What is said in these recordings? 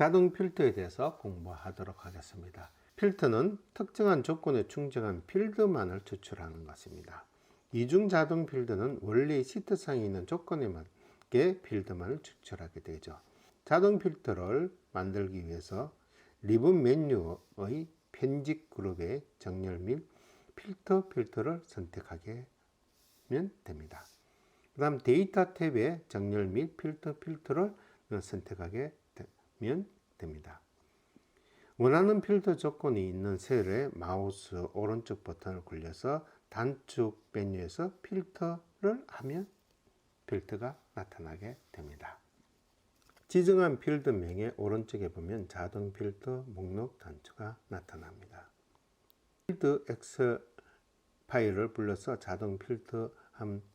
자동 필터에 대해서 공부하도록 하겠습니다. 필터는 특정한 조건에 충족한 필드만을 추출하는 것입니다. 이중 자동 필터는 원래 시트상에 있는 조건에 맞게 필드만을 추출하게 되죠. 자동 필터를 만들기 위해서 리본 메뉴의 편집 그룹의 정렬 및 필터를 선택하게 하면 됩니다. 그 다음 데이터 탭의 정렬 및 필터를 선택하게 되면 됩니다. 원하는 필터 조건이 있는 셀에 마우스 오른쪽 버튼을 굴려서 단축 메뉴에서 필터를 하면 필터가 나타나게 됩니다. 지정한 필드명의 오른쪽에 보면 자동 필터 목록 단추가 나타납니다. 필드 엑셀 파일을 불러서 자동 필터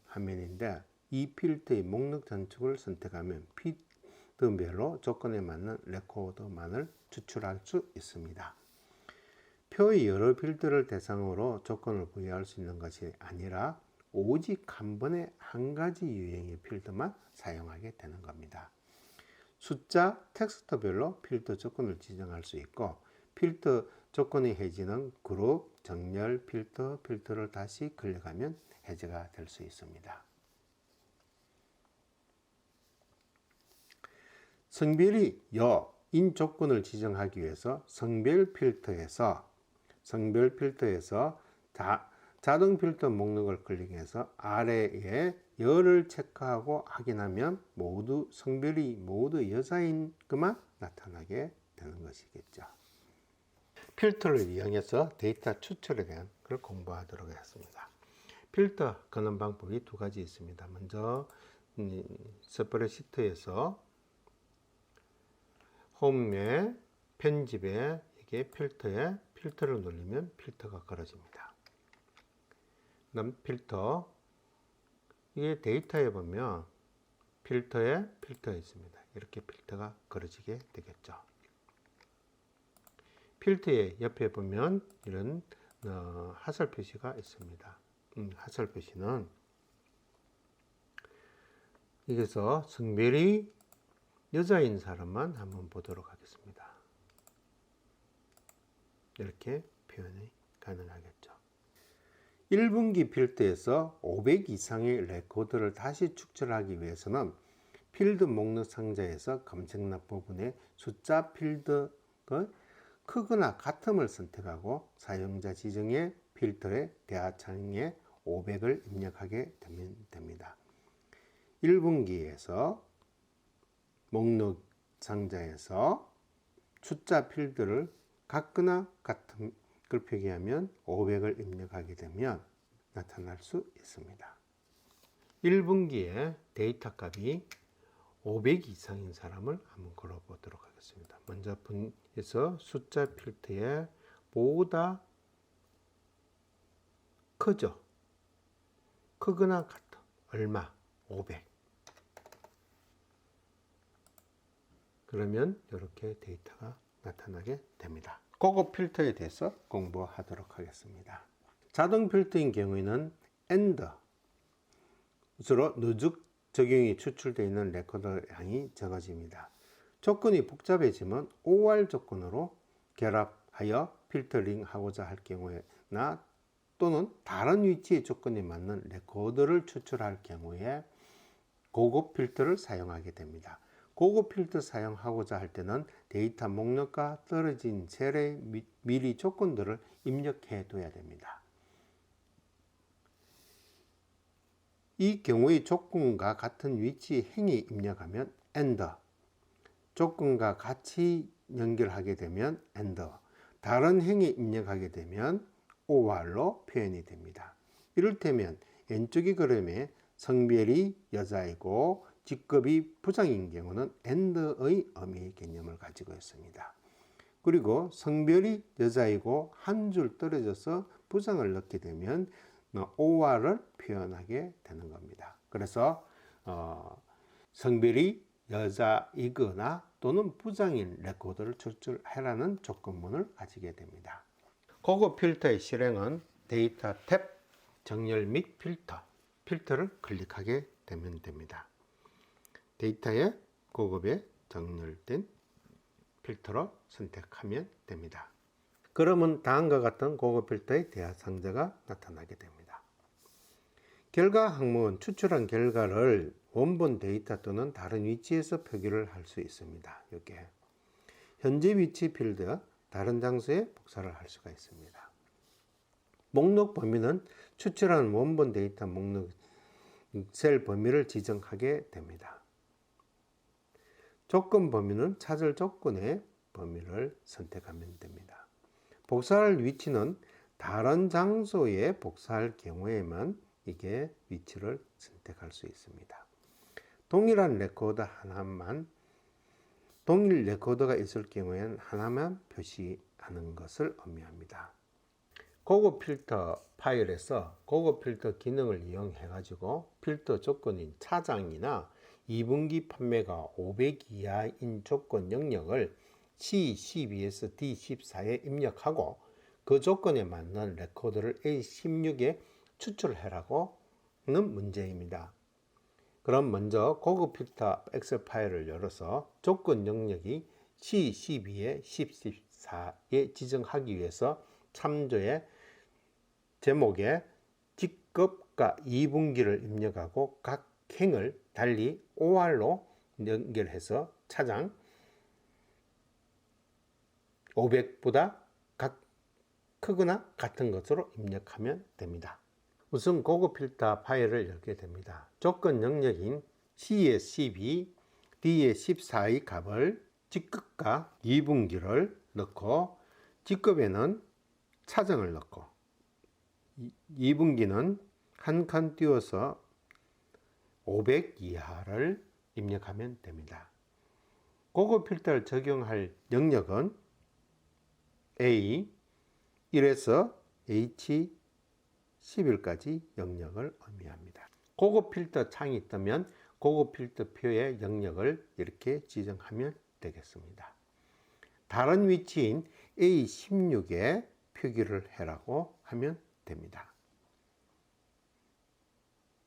화면인데 이 필터의 목록 단축을 선택하면 필드별로 조건에 맞는 레코더만을 추출할 수 있습니다. 표의 여러 필드를 대상으로 조건을 부여할 수 있는 것이 아니라 오직 한 번에 한 가지 유형의 필드만 사용하게 되는 겁니다. 숫자, 텍스트별로 필터 조건을 지정할 수 있고 필터 조건이 해지는 그룹, 정렬, 필터를 다시 클릭하면 해제가 될 수 있습니다. 성별이 여인 조건을 지정하기 위해서 성별 필터에서 자동 필터 목록을 클릭해서 아래에 여를 체크하고 확인하면 성별이 모두 여자인 것만 나타나게 되는 것이겠죠. 필터를 이용해서 데이터 추출에 대한 걸 공부하도록 하겠습니다. 필터 거는 방법이 두 가지 있습니다. 먼저 스프레드시트에서 홈에 편집에 이게 필터를 누르면 필터가 걸어집니다. 그다음 필터, 이게 데이터에 보면 필터에 있습니다. 이렇게 필터가 걸어지게 되겠죠. 필터의 옆에 보면 이런 하설 표시가 있습니다. 하설 표시는 여기서 성별이 여자인 사람만 한번 보도록 하겠습니다. 이렇게 표현이 가능하겠죠. 1분기 필터에서 500 이상의 레코드를 다시 추출하기 위해서는 필드 목록 상자에서 검색란 부분에 숫자 필드의 크거나 같음을 선택하고 사용자 지정의 필터의 대하창에 500을 입력하게 되면 됩니다. 1분기에서 목록 상자에서 숫자 필드를 같거나 같은 걸 표기하면 500을 입력하게 되면 나타날 수 있습니다. 1분기에 데이터 값이 500 이상인 사람을 한번 걸어보도록 하겠습니다. 먼저 분에서 숫자 필터에 보다 크죠? 크거나 같아. 얼마? 500. 그러면 이렇게 데이터가 나타나게 됩니다. 고급 필터에 대해서 공부하도록 하겠습니다. 자동 필터인 경우에는 AND 주로 누적 적용이 추출되어 있는 레코더 양이 적어집니다. 조건이 복잡해지면 OR 조건으로 결합하여 필터링 하고자 할 경우에나 또는 다른 위치의 조건에 맞는 레코더를 추출할 경우에 고급 필터를 사용하게 됩니다. 고급 필터 사용하고자 할 때는 데이터 목록과 떨어진 셀의 미리 조건들을 입력해 둬야 됩니다. 이 경우의 조건과 같은 위치의 행위 입력하면 AND, 조건과 같이 연결하게 되면 AND, 다른 행위 입력하게 되면 OR로 표현이 됩니다. 이를테면 왼쪽의 그림에 성별이 여자이고 직급이 부장인 경우는 AND의 의미 개념을 가지고 있습니다. 그리고 성별이 여자이고 한 줄 떨어져서 부장을 넣게 되면 OR을 표현하게 되는 겁니다. 그래서 성별이 여자이거나 또는 부장인 레코드를 추출하라는 조건문을 가지게 됩니다. 고급 필터의 실행은 데이터 탭, 정렬 및 필터를 클릭하게 되면 됩니다. 데이터에 고급에 정렬된 필터로 선택하면 됩니다. 그러면 다음과 같은 고급 필터의 대하상자가 나타나게 됩니다. 결과 항목은 추출한 결과를 원본 데이터 또는 다른 위치에서 표기를 할 수 있습니다. 이렇게 현재 위치 필드, 다른 장소에 복사를 할 수가 있습니다. 목록 범위는 추출한 원본 데이터 목록 셀 범위를 지정하게 됩니다. 조건 범위는 찾을 조건의 범위를 선택하면 됩니다. 복사할 위치는 다른 장소에 복사할 경우에만 이게 위치를 선택할 수 있습니다. 동일 레코더가 있을 경우에는 하나만 표시하는 것을 의미합니다. 고급 필터 파일에서 고급 필터 기능을 이용해 가지고 필터 조건인 차장이나 2분기 판매가 500 이하인 조건 영역을 C12에서 D14에 입력하고 그 조건에 맞는 레코더를 A16에 추출해라고 하는 문제입니다. 그럼 먼저 고급 필터 엑셀 파일을 열어서 조건 영역이 C12에 14에 지정하기 위해서 참조의 제목에 직급과 2분기를 입력하고 각 행을 달리 OR로 연결해서 차장 500보다 크거나 같은 것으로 입력하면 됩니다. 우선 고급 필터 파일을 열게 됩니다. 조건 영역인 C의 12, D의 14의 값을 직급과 2분기를 넣고 직급에는 차정을 넣고 2분기는 한 칸 띄워서 500 이하를 입력하면 됩니다. 고급 필터를 적용할 영역은 A 1에서 H11까지 영역을 의미합니다. 고급 필터 창이 뜨면 고급 필터 표의 영역을 이렇게 지정하면 되겠습니다. 다른 위치인 A16에 표기를 해라고 하면 됩니다.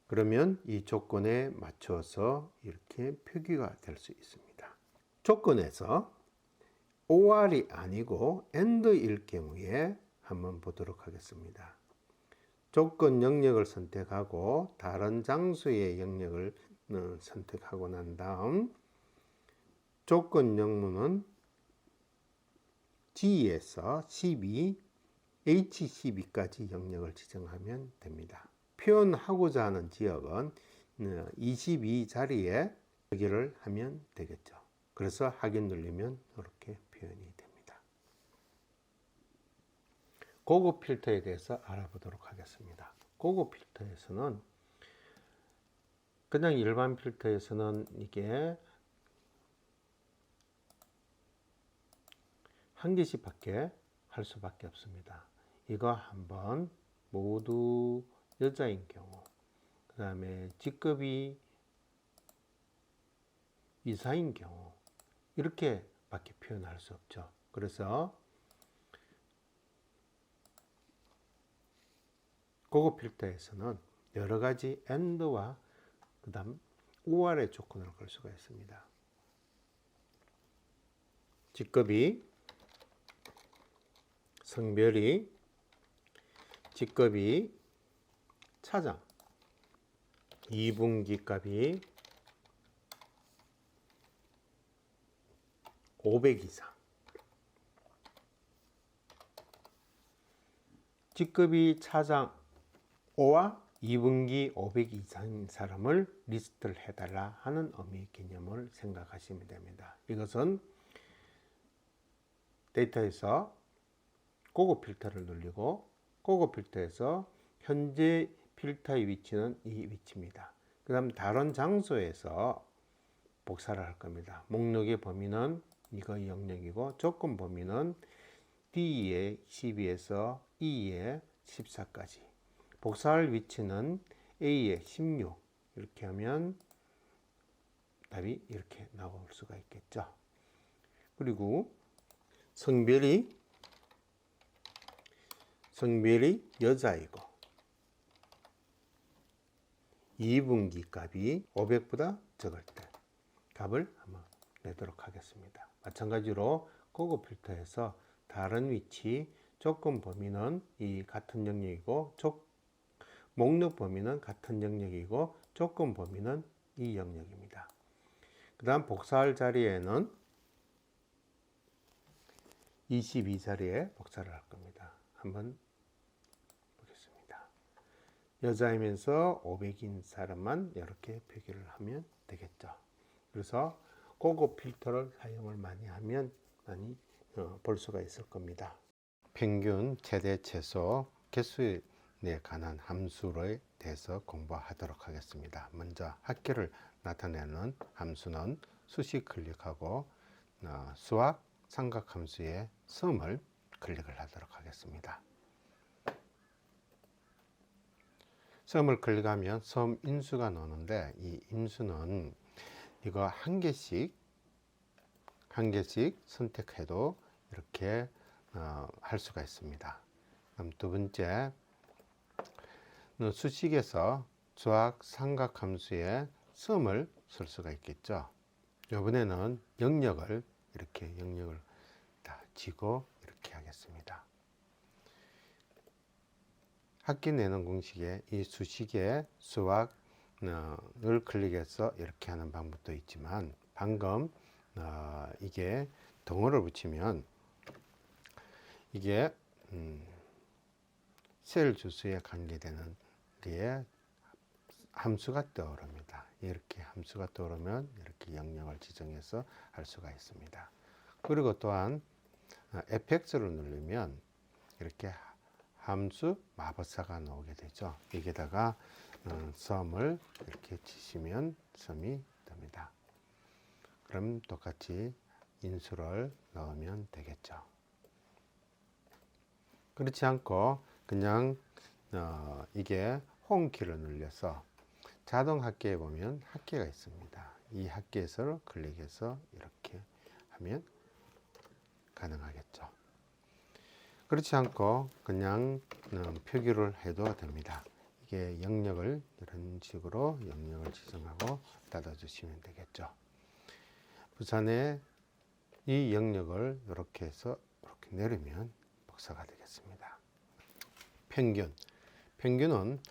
그러면 이 조건에 맞춰서 이렇게 표기가 될 수 있습니다. 조건에서 OR이 아니고 AND일 경우에 한번 보도록 하겠습니다. 조건 영역을 선택하고 다른 장소의 영역을 선택하고 난 다음 조건 영문은 G에서 12, H12까지 영역을 지정하면 됩니다. 표현하고자 하는 지역은 22 자리에 표기를 하면 되겠죠. 그래서 확인 누르면 이렇게 표현이 됩니다. 고급 필터에 대해서 알아보도록 하겠습니다. 고급 필터에서는 그냥 일반 필터에서는 이게 한 개씩 밖에 할 수밖에 없습니다. 이거 한번 모두 여자인 경우, 그 다음에 직급이 이사인 경우 이렇게 밖에 표현할 수 없죠. 그래서 고급 필터에서는 여러 가지 AND와 그 다음 OR의 조건을 걸 수가 있습니다. 직급이, 성별이, 직급이, 차장, 2분기 값이 500 이상, 직급이 차장 5와 2분기 500 이상인 사람을 리스트를 해달라 하는 의미의 개념을 생각하시면 됩니다. 이것은 데이터에서 고급 필터를 누르고 고급 필터에서 현재 필터의 위치는 이 위치입니다. 그 다음 다른 장소에서 복사를 할 겁니다. 목록의 범위는 이거 영역이고 조건 범위는 D의 12에서 E의 14까지, 복사할 위치는 A의 16, 이렇게 하면 답이 이렇게 나올 수가 있겠죠. 그리고 성별이 여자이고 2분기 값이 500보다 적을 때 값을 한번 내도록 하겠습니다. 마찬가지로 고급 필터에서 다른 위치, 조건 범위는 이 같은 영역이고 목록 범위는 같은 영역이고 조건 범위는 이 영역입니다. 그 다음 복사할 자리에는 22자리에 복사를 할 겁니다. 한번 보겠습니다. 여자이면서 500인 사람만 이렇게 표기를 하면 되겠죠. 그래서 고급 필터를 사용을 많이 하면 많이 볼 수가 있을 겁니다. 평균, 최대, 최소, 개수에 관한 함수에 대해서 공부하도록 하겠습니다. 먼저 합계를 나타내는 함수는 수식 클릭하고 수학 삼각함수의 sum을 클릭을 하도록 하겠습니다. sum을 클릭하면 sum 인수가 나오는데 이 인수는 이거 한 개씩 선택해도 이렇게 할 수가 있습니다. 그럼 두 번째, 수식에서 수학 삼각함수의 sum을 쓸 수가 있겠죠. 이번에는 영역을 다 지고 이렇게 하겠습니다. 합계 내는 공식에 이 수식에 수학을 클릭해서 이렇게 하는 방법도 있지만 방금 이게 덩어리를 붙이면 이게 셀 주수에 관계되는 게 함수가 떠오릅니다. 이렇게 함수가 떠오르면 이렇게 영역을 지정해서 할 수가 있습니다. 그리고 또한 FX를 누르면 이렇게 함수 마법사가 나오게 되죠. 여기다가 sum을 이렇게 치시면 sum이 됩니다. 그럼 똑같이 인수를 넣으면 되겠죠. 그렇지 않고 그냥 이게 홈키를 눌러서 자동 합계에 보면 합계가 있습니다. 이 합계에서 클릭해서 이렇게 하면 가능하겠죠. 그렇지 않고 그냥 표기를 해도 됩니다. 이게 영역을 이런 식으로 영역을 지정하고 닫아주시면 되겠죠. 부산에 이 영역을 이렇게 해서 이렇게 내리면 복사가 되겠습니다. 평균은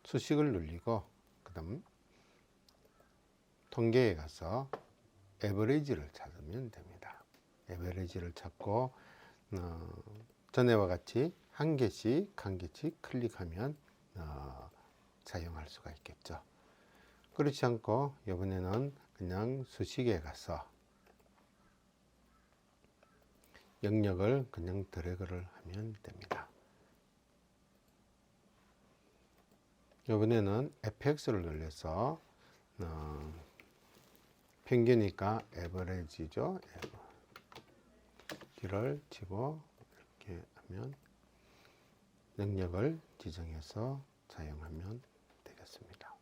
수식을 누르고 그 다음 통계에 가서 에버리지를 찾으면 됩니다. 에버리지를 찾고 전에와 같이 한 개씩 클릭하면 사용할 수가 있겠죠. 그렇지 않고 이번에는 그냥 수식에 가서 영역을 그냥 드래그를 하면 됩니다. 이번에는 FX를 눌러서 평균이니까 에버리지죠. 를 치고 이렇게 하면 영역을 지정해서 사용하면 되겠습니다.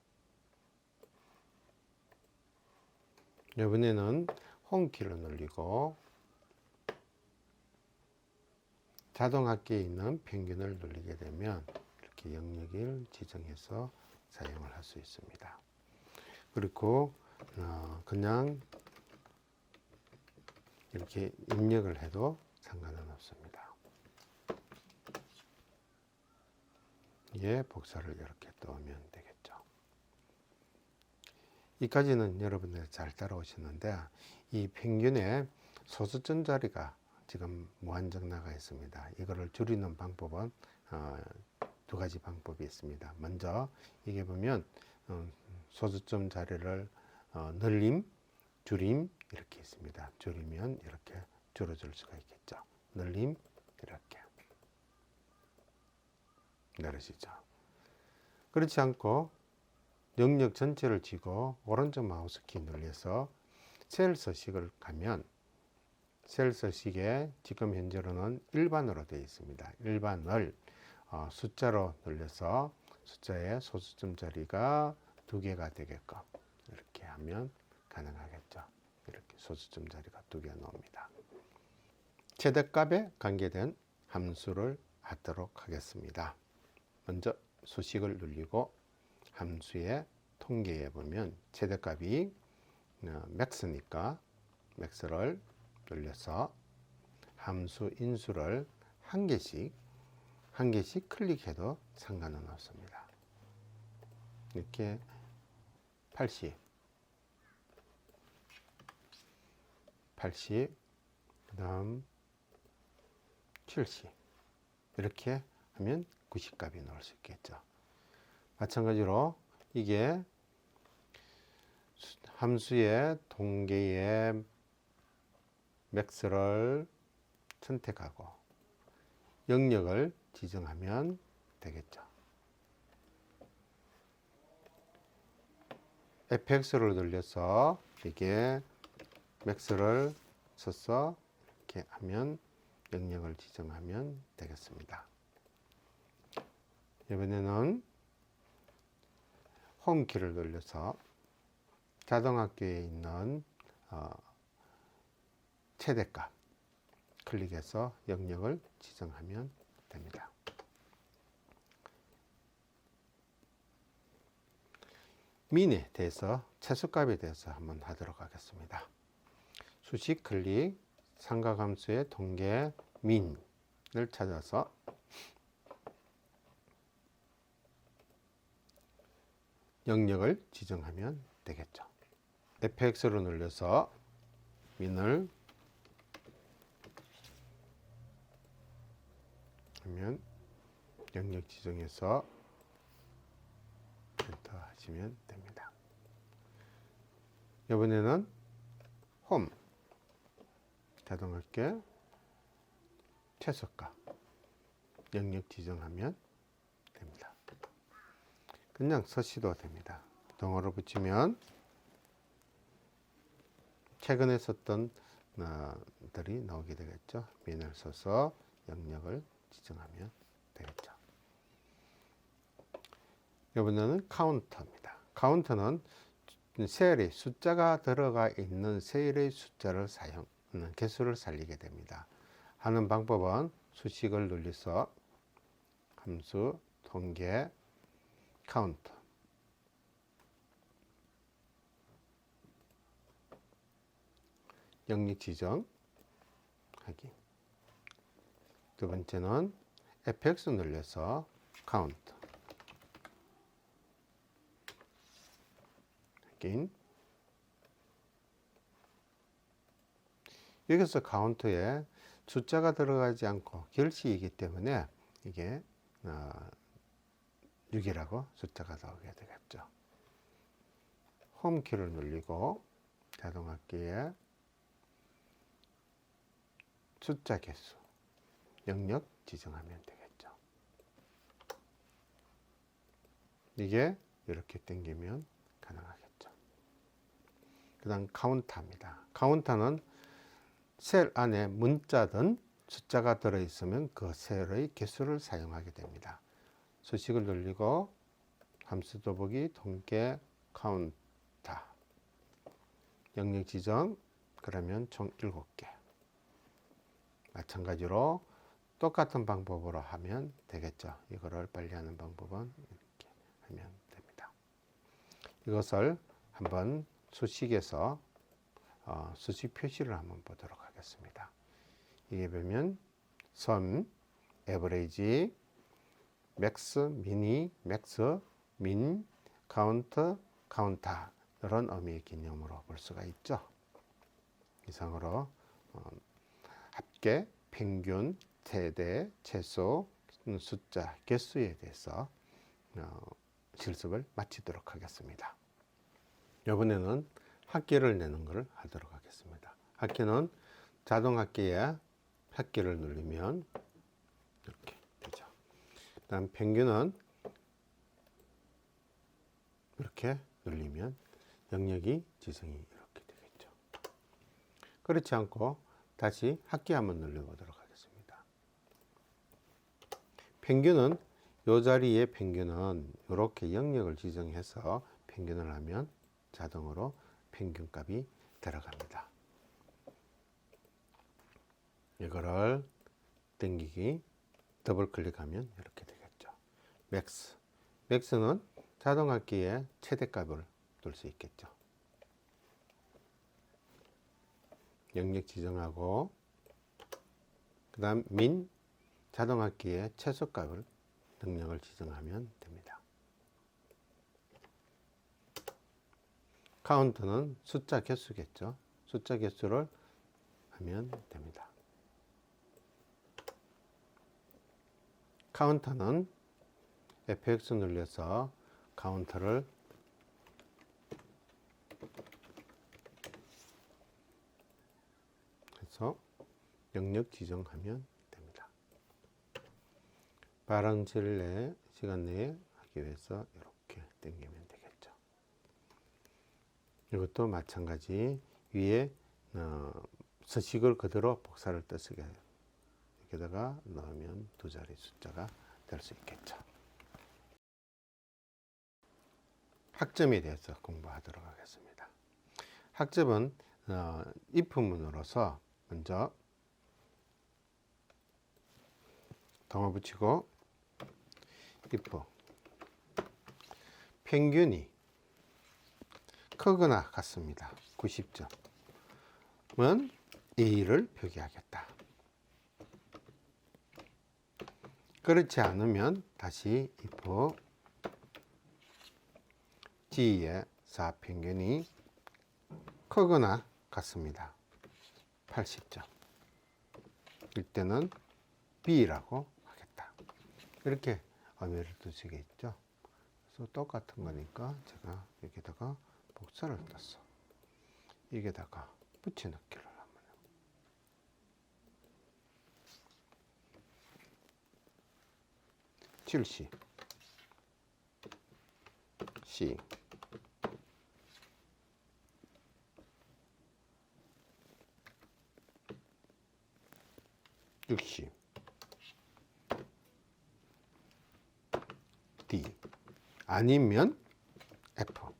이번에는 홈키를 누르고 자동 합계에 있는 평균을 누르게 되면 이렇게 영역을 지정해서 사용을 할 수 있습니다. 그리고 그냥 이렇게 입력을 해도 상관은 없습니다. 예, 복사를 이렇게 떠오면 되겠죠. 이까지는 여러분들 잘 따라오셨는데 이 평균에 소수점 자리가 지금 무한정 나가 있습니다. 이거를 줄이는 방법은 두 가지 방법이 있습니다. 먼저 이게 보면 소수점 자리를 늘림, 줄임 이렇게 있습니다. 줄이면 이렇게 줄어줄 수가 있겠죠. 늘림 이렇게 내리시죠. 그렇지 않고 영역 전체를 쥐고 오른쪽 마우스 키 눌러서 셀 서식을 가면 셀 서식에 지금 현재로는 일반으로 되어 있습니다. 일반을 숫자로 눌러서 숫자의 소수점 자리가 2개가 되게끔 이렇게 하면 가능하겠죠. 이렇게 소수점 자리가 2개 나옵니다. 최대값에 관계된 함수를 하도록 하겠습니다. 먼저 수식을 누르고 함수의 통계에 보면 최대값이 max니까 max를 눌려서 함수 인수를 한 개씩 클릭해도 상관은 없습니다. 이렇게 80, 그 다음 70 이렇게 하면 90값이 나올 수 있겠죠. 마찬가지로 이게 함수의 동계의 맥스를 선택하고 영역을 지정하면 되겠죠. fx를 늘려서 이게 맥스를 써서 이렇게 하면 영역을 지정하면 되겠습니다. 이번에는 홈키를 눌러서 자동학교에 있는 최대값 클릭해서 영역을 지정하면 됩니다. 민에 대해서 최소값에 대해서 한번 하도록 하겠습니다. 수식 클릭 삼각함수의 동계 민을 찾아서 영역을 지정하면 되겠죠. fx로 눌러서 민을 하면 영역 지정해서 엔터 하시면 됩니다. 이번에는 홈 자동학교 최소값 영역 지정하면 됩니다. 그냥 서시도 됩니다. 동어로 붙이면 최근에 썼던 들이 나오게 되겠죠. 민을 써서 영역을 지정하면 되겠죠. 이번에는 카운터입니다. 카운터는 셀에 숫자가 들어가 있는 셀의 숫자를 개수를 살리게 됩니다. 하는 방법은 수식을 눌러서 함수 통계 카운터 영역 지정 하기. 두 번째는 fx 눌러서 카운트 확인. 여기서 카운트에 숫자가 들어가지 않고 결시이기 때문에 이게 6이라고 숫자가 나오게 되겠죠. 홈키를 누르고 자동학기에 숫자 개수 영역 지정하면 되겠죠. 이게 이렇게 당기면 가능하겠죠. 그 다음 카운터입니다. 카운터는 셀 안에 문자든 숫자가 들어있으면 그 셀의 개수를 사용하게 됩니다. 수식을 눌리고 함수 더보기 통계 카운터 영역 지정 그러면 총 7개. 마찬가지로 똑같은 방법으로 하면 되겠죠. 이거를 빨리 하는 방법은 이렇게 하면 됩니다. 이것을 한번 수식에서 수식 표시를 한번 보도록 하겠습니다. 이게 보면 선, 에버리지, 맥스, 미니, 맥스, 민, 카운트, 카운터 이런 의미의 개념으로 볼 수가 있죠. 이상으로 합계, 평균, 최대, 최소, 숫자, 개수에 대해서 실습을 마치도록 하겠습니다. 이번에는 합계를 내는 것을 하도록 하겠습니다. 합계는 자동합계에 합계를 누르면 이렇게 되죠. 다음 평균은 이렇게 눌리면 영역이 지정이 이렇게 되겠죠. 그렇지 않고 다시 합계 한번 눌러보도록 하겠습니다. 평균은 이 자리에 평균은 이렇게 영역을 지정해서 평균을 하면 자동으로 평균값이 들어갑니다. 이거를 당기기 더블 클릭하면 이렇게 되겠죠. 맥스. 맥스는 자동합계의 최대값을 둘 수 있겠죠. 영역 지정하고 그 다음 민 자동학기의 최소값을 능력을 지정하면 됩니다. 카운트는 숫자 개수겠죠. 숫자 개수를 하면 됩니다. 카운터는 FX 눌려서 카운터를 해서 영역 지정하면 됩니다. 빠른 시간 내에 하기 위해서 이렇게 당기면 되겠죠. 이것도 마찬가지 위에 서식을 그대로 복사를 떠쓰게 여기다가 넣으면 두 자리 숫자가 될 수 있겠죠. 학점에 대해서 공부하도록 하겠습니다. 학점은 if문으로서 먼저 동화 붙이고 if 평균이 크거나 같습니다. 90점은 A를 표기하겠다. 그렇지 않으면 다시 if G의 4평균이 크거나 같습니다. 80점. 이때는 B라고 하겠다. 이렇게 의미를 두시겠죠. 그래서 똑같은 거니까 제가 여기다가 복사를 떴어. 여기다가 붙여넣기를 하면 70 C 60 D 아니면 F.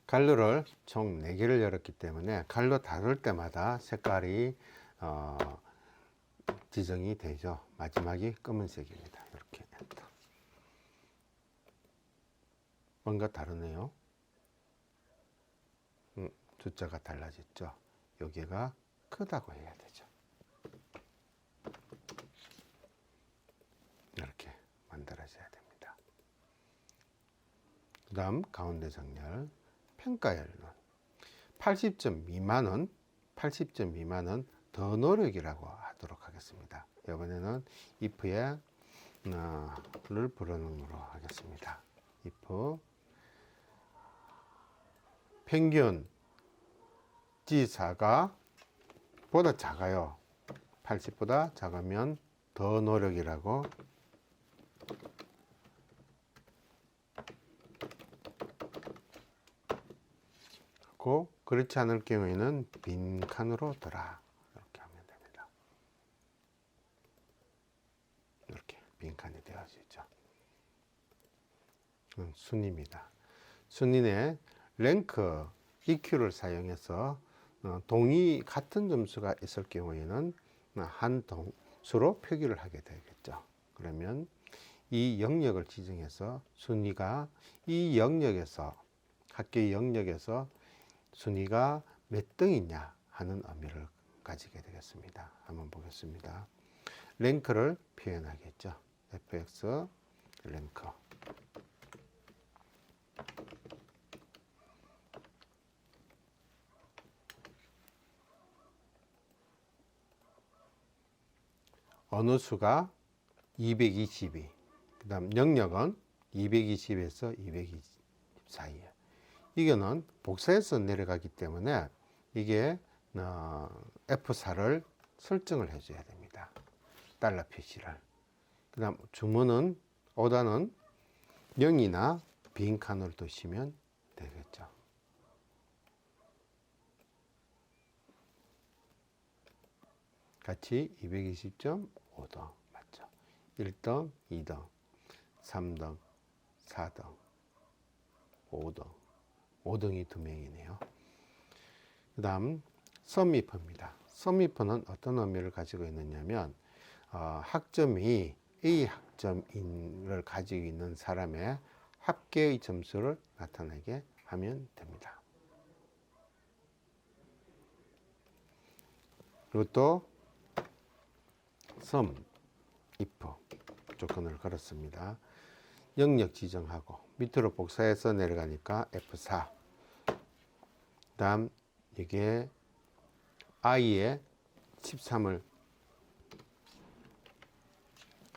갈로를 총 4개를 열었기 때문에 갈로 닫을 때마다 색깔이 지정이 되죠. 마지막이 검은색입니다. 이렇게 엔터. 뭔가 다르네요. 숫자가 달라졌죠. 여기가 크다고 해야 되죠. 이렇게 만들어져야 됩니다. 그 다음 가운데 정렬 평가열은 80점 미만은 더 노력이라고 하도록 하겠습니다. 이번에는 if의 를 불어넣으로 하겠습니다. if 평균 G4가 보다 작아요. 80보다 작으면 더 노력이라고 하고, 그렇지 않을 경우에는 빈칸으로 둬라 이렇게 하면 됩니다. 이렇게 빈칸이 되어지죠. 순위입니다. 순위의 랭크 EQ를 사용해서 같은 점수가 있을 경우에는 한 동수로 표기를 하게 되겠죠. 그러면 이 영역을 지정해서 순위가 이 영역에서 학교의 영역에서 순위가 몇 등이냐 하는 의미를 가지게 되겠습니다. 한번 보겠습니다. 랭크를 표현하겠죠. fx 랭크 어느 수가 222, 그 다음 영역은 220에서 220 사이에. 이거는 복사해서 내려가기 때문에 이게 F4를 설정을 해줘야 됩니다. 달러 표시를. 그 다음 주문은 오다는 0이나 빈칸을 두시면 되겠죠. 같이 220.5등 맞죠? 1등, 2등, 3등, 4등, 5등. 5등이 2명이네요. 그 다음 썸이프입니다. 썸이프는 어떤 의미를 가지고 있느냐면 학점이 A 학점을 가지고 있는 사람의 합계의 점수를 나타내게 하면 됩니다. 이것도 sum if 조건을 걸었습니다. 영역 지정하고 밑으로 복사해서 내려가니까 F4. 그 다음 이게 i에 13을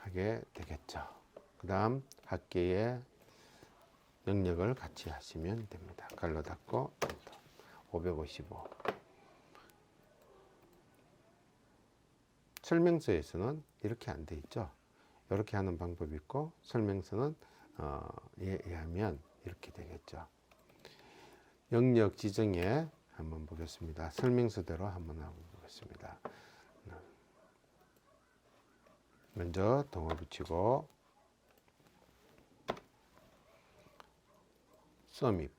하게 되겠죠. 그 다음 합계의 영역을 같이 하시면 됩니다. 갈로 닫고 555. 설명서에서는 이렇게 안 돼 있죠. 이렇게 하는 방법이 있고 설명서는 의하면 이렇게 되겠죠. 영역 지정에 한번 보겠습니다. 설명서대로 한번 하고 보겠습니다. 먼저 동호 붙이고 sum if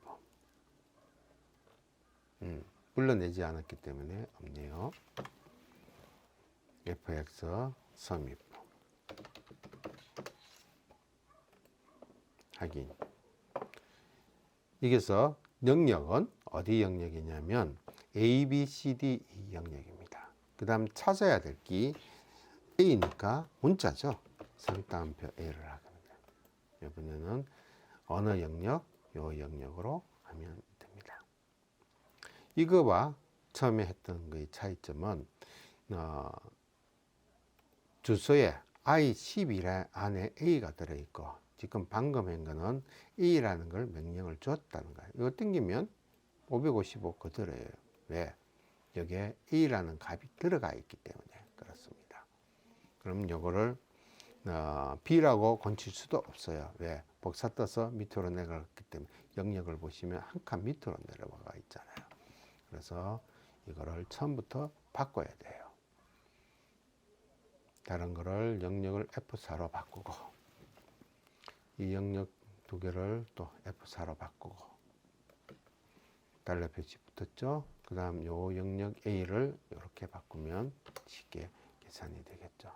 불러내지 않았기 때문에 없네요. fx sum if 확인. 여기서 영역은 어디 영역이냐면 A, B, C, D 영역입니다. 그 다음 찾아야 될 기 A니까 문자죠. 상따옴표 A를 하거든요. 이번에는 어느 영역? 요 영역으로 하면 됩니다. 이거와 처음에 했던 거의 차이점은 주소에 I12 안에 A가 들어있고 지금 방금 한 거는 A라는 걸 명령을 줬다는 거예요. 이거 땡기면 555 그대로예요. 왜? 여기에 A라는 값이 들어가 있기 때문에 그렇습니다. 그럼 요거를 B라고 건칠 수도 없어요. 왜? 복사 떠서 밑으로 내려갔기 때문에 영역을 보시면 한 칸 밑으로 내려가 있잖아요. 그래서 이거를 처음부터 바꿔야 돼요. 다른 거를 영역을 F4로 바꾸고 이 영역 두 개를 또 F4로 바꾸고 달러 표시 붙었죠. 그 다음 요 영역 A를 이렇게 바꾸면 쉽게 계산이 되겠죠.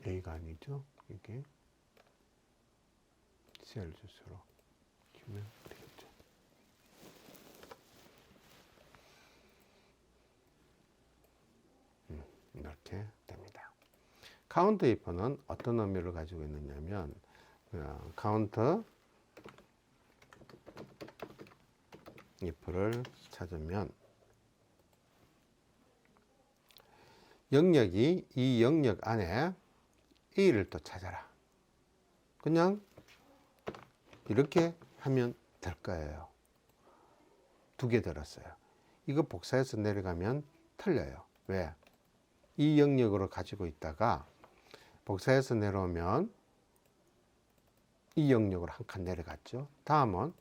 A가 아니죠. 이게 셀 주소로 주면 되겠죠. 이렇게 됩니다. 카운트 if는 어떤 의미를 가지고 있느냐면 카운트 if를 찾으면 영역이 이 영역 안에 A를 또 찾아라. 그냥 이렇게 하면 될 거예요. 두 개 들었어요. 이거 복사해서 내려가면 틀려요. 왜? 이 영역으로 가지고 있다가 복사해서 내려오면 이 영역으로 한 칸 내려갔죠. 다음은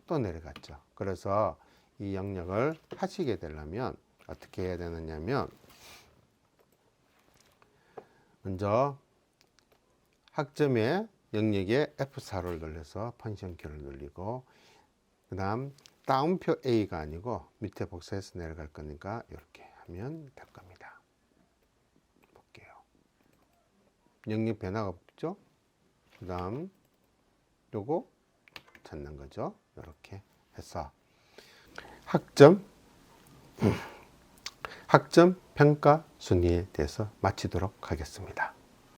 또 내려갔죠. 그래서 이 영역을 하시게 되려면 어떻게 해야 되느냐면 먼저 학점의 영역에 F4를 눌러서 펀션 키를 눌리고 그 다음 다운표 A가 아니고 밑에 복사해서 내려갈 거니까 이렇게 하면 될 겁니다. 볼게요. 영역 변화가 없죠? 그 다음 요거 찾는 거죠. 이렇게 해서 학점 평가 순위에 대해서 마치도록 하겠습니다.